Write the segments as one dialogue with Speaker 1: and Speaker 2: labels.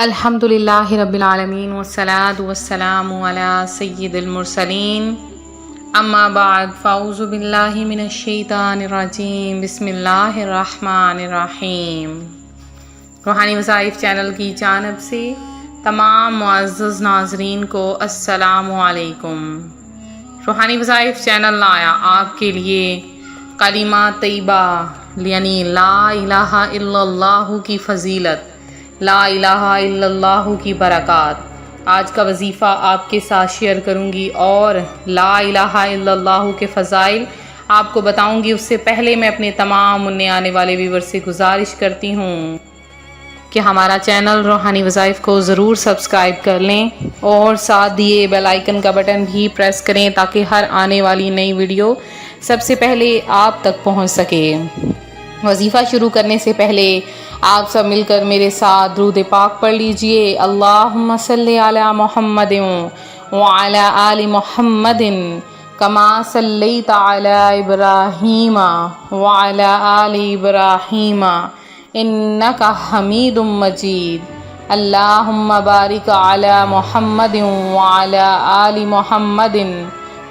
Speaker 1: الحمدللہ رب العالمین والصلاة والسلام علی سید المرسلین اما بعد فاعوذ باللہ من الشیطان الرجیم بسم اللہ الرحمن الرحیم۔ روحانی وظائف چینل کی جانب سے تمام معزز ناظرین کو السلام علیکم۔ روحانی وظائف چینل لایا آپ کے لیے کلمہ طیبہ یعنی لا الہ الا اللہ کی فضیلت، لا الہ الا اللہ کی برکات۔ آج کا وظیفہ آپ کے ساتھ شیئر کروں گی اور لا الہ الا اللہ کے فضائل آپ کو بتاؤں گی۔ اس سے پہلے میں اپنے تمام نئے آنے والے ویور سے گزارش کرتی ہوں کہ ہمارا چینل روحانی وظائف کو ضرور سبسکرائب کر لیں اور ساتھ دیے بیل آئیکن کا بٹن بھی پریس کریں تاکہ ہر آنے والی نئی ویڈیو سب سے پہلے آپ تک پہنچ سکے۔ وظیفہ شروع کرنے سے پہلے آپ سب مل کر میرے ساتھ درود پاک پڑھ لیجئے۔ اللہم صلی علی محمد وعلی آل محمد کما صلیت علی ابراہیم وعلی آل ابراہیم انک حمید مجید۔ اللہم بارک علی محمد وعلی آل محمد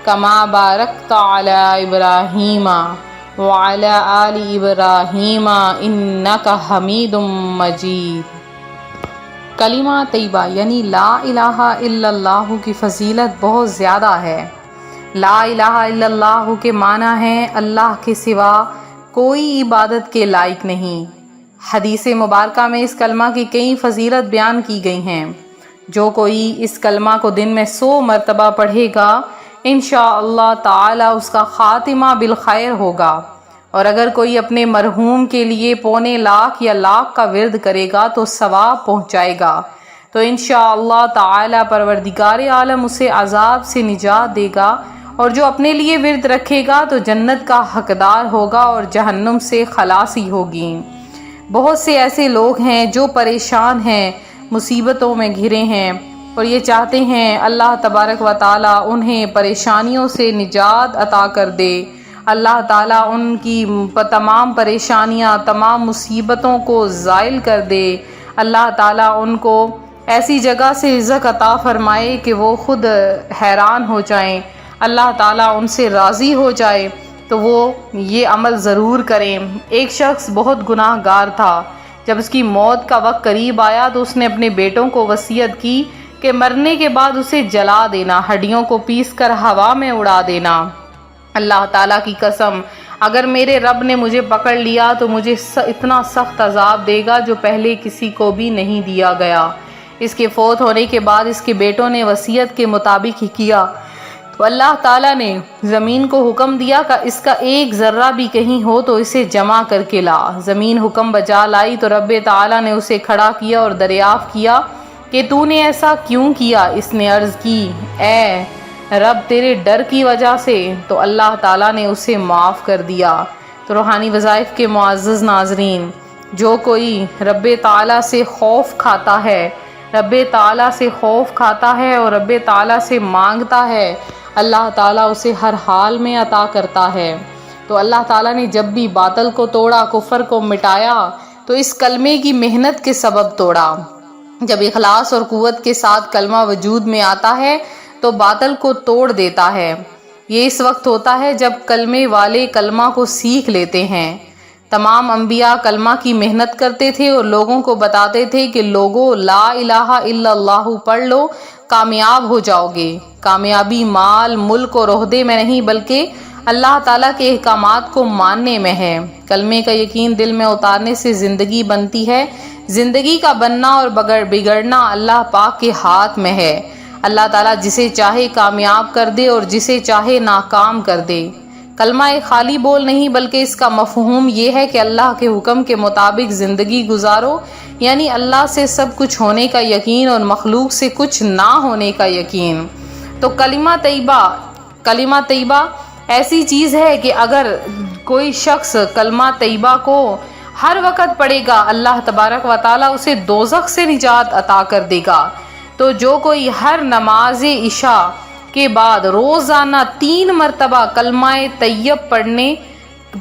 Speaker 1: کما بارکت علی ابراہیم وعلی آل ابراہیم انک حمید مجید۔ کلمہ طیبہ یعنی لا الہ الا اللہ کی فضیلت بہت زیادہ ہے۔ لا الہ الا اللہ کے معنی ہے اللہ کے سوا کوئی عبادت کے لائق نہیں۔ حدیث مبارکہ میں اس کلمہ کی کئی فضیلت بیان کی گئی ہیں۔ جو کوئی اس کلمہ کو دن میں 100 مرتبہ پڑھے گا انشاءاللہ تعالی اس کا خاتمہ بالخیر ہوگا، اور اگر کوئی اپنے مرحوم کے لیے 1.25 لاکھ یا لاکھ کا ورد کرے گا تو ثواب پہنچائے گا، تو انشاءاللہ تعالی پروردگار عالم اسے عذاب سے نجات دے گا، اور جو اپنے لیے ورد رکھے گا تو جنت کا حقدار ہوگا اور جہنم سے خلاصی ہوگی۔ بہت سے ایسے لوگ ہیں جو پریشان ہیں، مصیبتوں میں گھرے ہیں اور یہ چاہتے ہیں اللہ تبارک و تعالی انہیں پریشانیوں سے نجات عطا کر دے، اللہ تعالیٰ ان کی تمام پریشانیاں، تمام مصیبتوں کو زائل کر دے، اللہ تعالیٰ ان کو ایسی جگہ سے رزق عطا فرمائے کہ وہ خود حیران ہو جائیں، اللہ تعالیٰ ان سے راضی ہو جائے، تو وہ یہ عمل ضرور کریں۔ ایک شخص بہت گناہ گار تھا، جب اس کی موت کا وقت قریب آیا تو اس نے اپنے بیٹوں کو وصیت کی کہ مرنے کے بعد اسے جلا دینا، ہڈیوں کو پیس کر ہوا میں اڑا دینا۔ اللہ تعالیٰ کی قسم، اگر میرے رب نے مجھے پکڑ لیا تو مجھے اتنا سخت عذاب دے گا جو پہلے کسی کو بھی نہیں دیا گیا۔ اس کے فوت ہونے کے بعد اس کے بیٹوں نے وصیت کے مطابق ہی کیا، تو اللہ تعالیٰ نے زمین کو حکم دیا کہ اس کا ایک ذرہ بھی کہیں ہو تو اسے جمع کر کے لا۔ زمین حکم بجا لائی تو رب تعالیٰ نے اسے کھڑا کیا اور دریافت کیا کہ تو نے ایسا کیوں کیا؟ اس نے عرض کی اے رب تیرے ڈر کی وجہ سے، تو اللہ تعالیٰ نے اسے معاف کر دیا۔ تو روحانی وظائف کے معزز ناظرین، جو کوئی رب تعالیٰ سے خوف کھاتا ہے، رب تعالیٰ سے خوف کھاتا ہے اور رب تعالیٰ سے مانگتا ہے، اللہ تعالیٰ اسے ہر حال میں عطا کرتا ہے۔ تو اللہ تعالیٰ نے جب بھی باطل کو توڑا، کفر کو مٹایا، تو اس کلمے کی محنت کے سبب توڑا۔ جب اخلاص اور قوت کے ساتھ کلمہ وجود میں آتا ہے تو باطل کو توڑ دیتا ہے۔ یہ اس وقت ہوتا ہے جب کلمے والے کلمہ کو سیکھ لیتے ہیں۔ تمام انبیاء کلمہ کی محنت کرتے تھے اور لوگوں کو بتاتے تھے کہ لوگوں لا الہ الا اللہ پڑھ لو، کامیاب ہو جاؤ گے۔ کامیابی مال، ملک اور عہدے میں نہیں بلکہ اللہ تعالیٰ کے احکامات کو ماننے میں ہے۔ کلمے کا یقین دل میں اتارنے سے زندگی بنتی ہے۔ زندگی کا بننا اور بگڑنا اللہ پاک کے ہاتھ میں ہے۔ اللہ تعالیٰ جسے چاہے کامیاب کر دے اور جسے چاہے ناکام کر دے۔ کلمہ ایک خالی بول نہیں بلکہ اس کا مفہوم یہ ہے کہ اللہ کے حکم کے مطابق زندگی گزارو، یعنی اللہ سے سب کچھ ہونے کا یقین اور مخلوق سے کچھ نہ ہونے کا یقین۔ تو کلمہ طیبہ ایسی چیز ہے کہ اگر کوئی شخص کلمہ طیبہ کو ہر وقت پڑھے گا اللہ تبارک و تعالیٰ اسے دوزخ سے نجات عطا کر دے گا۔ تو جو کوئی ہر نماز عشاء کے بعد روزانہ 3 مرتبہ کلمہ طیب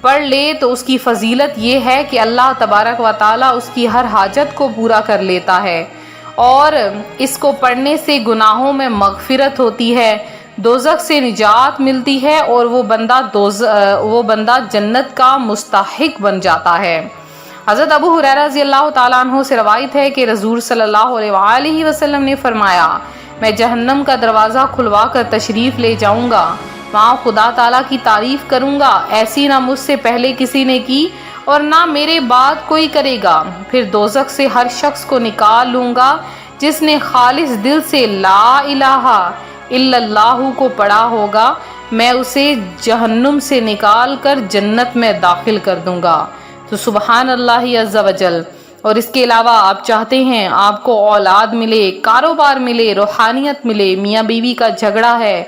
Speaker 1: پڑھ لے تو اس کی فضیلت یہ ہے کہ اللہ تبارک و تعالیٰ اس کی ہر حاجت کو پورا کر لیتا ہے، اور اس کو پڑھنے سے گناہوں میں مغفرت ہوتی ہے، دوزخ سے نجات ملتی ہے، اور وہ بندہ جنت کا مستحق بن جاتا ہے۔ حضرت ابو ہریرہ رضی اللہ تعالیٰ عنہ سے روایت ہے کہ رسول صلی اللہ علیہ وآلہ وسلم نے فرمایا، میں جہنم کا دروازہ کھلوا کر تشریف لے جاؤں گا، وہاں خدا تعالیٰ کی تعریف کروں گا، ایسی نہ مجھ سے پہلے کسی نے کی اور نہ میرے بعد کوئی کرے گا۔ پھر دوزخ سے ہر شخص کو نکال لوں گا جس نے خالص دل سے لا الہ الا اللہ کو پڑھا ہوگا، میں اسے جہنم سے نکال کر جنت میں داخل کر دوں گا۔ تو سبحان اللہ عز وجل۔ اور اس کے علاوہ آپ چاہتے ہیں آپ کو اولاد ملے، کاروبار ملے، روحانیت ملے، میاں بیوی کا جھگڑا ہے،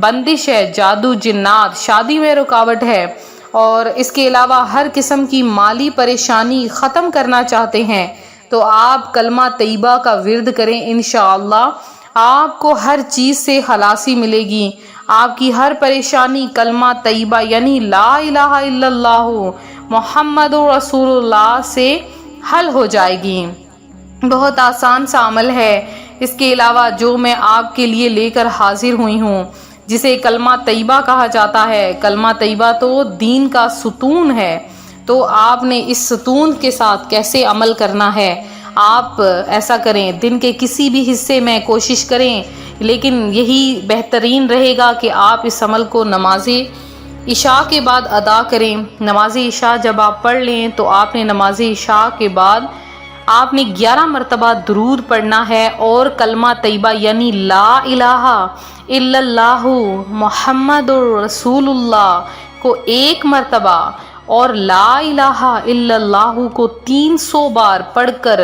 Speaker 1: بندش ہے، جادو جنات، شادی میں رکاوٹ ہے، اور اس کے علاوہ ہر قسم کی مالی پریشانی ختم کرنا چاہتے ہیں، تو آپ کلمہ طیبہ کا ورد کریں، انشاءاللہ آپ کو ہر چیز سے خلاصی ملے گی۔ آپ کی ہر پریشانی کلمہ طیبہ یعنی لا الہ الا اللہ محمد رسول اللہ سے حل ہو جائے گی۔ بہت آسان سا عمل ہے۔ اس کے علاوہ جو میں آپ کے لیے لے کر حاضر ہوئی ہوں، جسے کلمہ طیبہ کہا جاتا ہے، کلمہ طیبہ تو دین کا ستون ہے، تو آپ نے اس ستون کے ساتھ کیسے عمل کرنا ہے، آپ ایسا کریں، دن کے کسی بھی حصے میں کوشش کریں، لیکن یہی بہترین رہے گا کہ آپ اس عمل کو نماز عشاء کے بعد ادا کریں۔ نماز عشاء جب آپ پڑھ لیں تو آپ نے نماز عشاء کے بعد آپ نے 11 مرتبہ درود پڑھنا ہے، اور کلمہ طیبہ یعنی لا الہ الا اللہ محمد رسول اللہ کو 1 مرتبہ اور لا الہ الا اللہ کو 300 بار پڑھ کر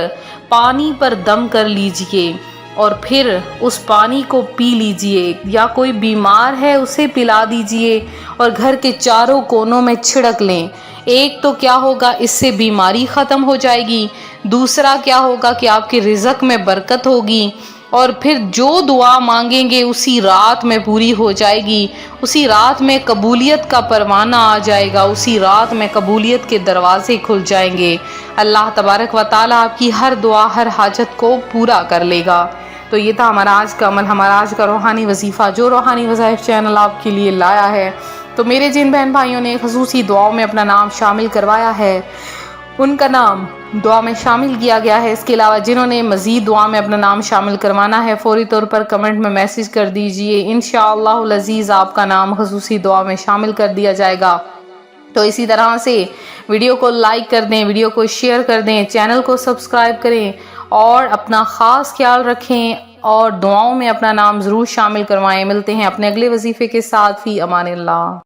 Speaker 1: پانی پر دم کر لیجئے، اور پھر اس پانی کو پی لیجئے، یا کوئی بیمار ہے اسے پلا دیجئے، اور گھر کے چاروں کونوں میں چھڑک لیں۔ ایک تو کیا ہوگا، اس سے بیماری ختم ہو جائے گی، دوسرا کیا ہوگا کہ آپ کے رزق میں برکت ہوگی، اور پھر جو دعا مانگیں گے اسی رات میں پوری ہو جائے گی، اسی رات میں قبولیت کا پروانہ آ جائے گا، اسی رات میں قبولیت کے دروازے کھل جائیں گے۔ اللہ تبارک و تعالیٰ آپ کی ہر دعا، ہر حاجت کو پورا کر لے گا۔ تو یہ تھا ہمارا آج کا عمل، ہمارا آج کا روحانی وظیفہ جو روحانی وظائف چینل آپ کے لیے لایا ہے۔ تو میرے جن بہن بھائیوں نے خصوصی دعاؤں میں اپنا نام شامل کروایا ہے، ان کا نام دعا میں شامل کیا گیا ہے۔ اس کے علاوہ جنہوں نے مزید دعا میں اپنا نام شامل کروانا ہے، فوری طور پر کمنٹ میں میسج کر دیجئے، انشاءاللہ العزیز آپ کا نام خصوصی دعا میں شامل کر دیا جائے گا۔ تو اسی طرح سے ویڈیو کو لائک کر دیں، ویڈیو کو شیئر کر دیں، چینل کو سبسکرائب کریں، اور اپنا خاص خیال رکھیں، اور دعاؤں میں اپنا نام ضرور شامل کروائیں۔ ملتے ہیں اپنے اگلے وظیفے کے ساتھ، فی امان اللہ۔